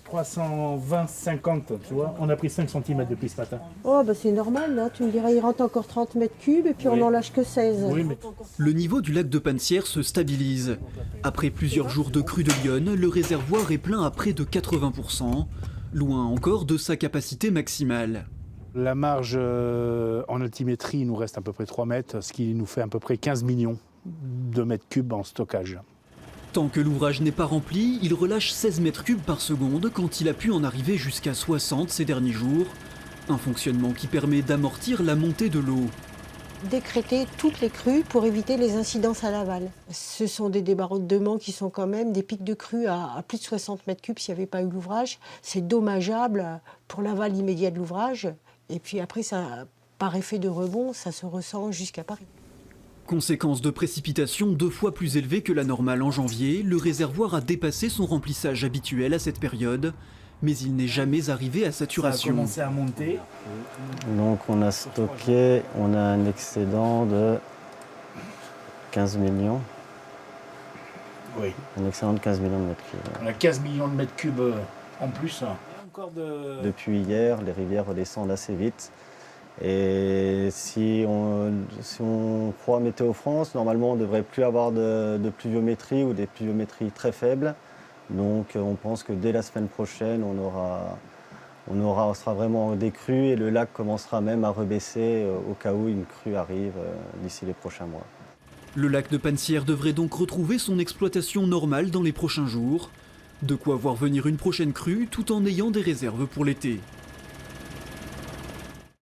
320, 50, tu vois. On a pris 5 cm depuis ce matin. Oh, bah c'est normal, là. Tu me dirais, il rentre encore 30 mètres cubes et puis Oui. on n'en lâche que 16. Oui, mais Le niveau du lac de Pannezières se stabilise. Après plusieurs jours de crue de l'Yonne, le réservoir est plein à près de 80%, loin encore de sa capacité maximale. la marge en altimétrie, il nous reste à peu près 3 mètres, ce qui nous fait à peu près 15 millions de mètres cubes en stockage. Tant que l'ouvrage n'est pas rempli, il relâche 16 mètres cubes par seconde quand il a pu en arriver jusqu'à 60 ces derniers jours. Un fonctionnement qui permet d'amortir la montée de l'eau. Décréter toutes les crues pour éviter les incidences à l'aval. Ce sont des débordements qui sont quand même des pics de crue à plus de 60 mètres cubes s'il n'y avait pas eu l'ouvrage. C'est dommageable pour l'aval immédiat de l'ouvrage. Et puis après, ça, par effet de rebond, ça se ressent jusqu'à Paris. Conséquence de précipitations 2 fois plus élevées que la normale en janvier, le réservoir a dépassé son remplissage habituel à cette période, mais il n'est jamais arrivé à Ça a saturation. commencé à monter. Donc on a stocké, on a un excédent de 15 millions. Oui. Un excédent de 15 millions de mètres cubes. On a 15 millions de mètres cubes en plus. Depuis hier, les rivières redescendent assez vite. Et si on croit Météo France, normalement on ne devrait plus avoir de pluviométrie ou des pluviométries très faibles. Donc on pense que dès la semaine prochaine, on sera vraiment des crues et le lac commencera même à rebaisser au cas où une crue arrive d'ici les prochains mois. Le lac de Pannezières devrait donc retrouver son exploitation normale dans les prochains jours. De quoi voir venir une prochaine crue tout en ayant des réserves pour l'été.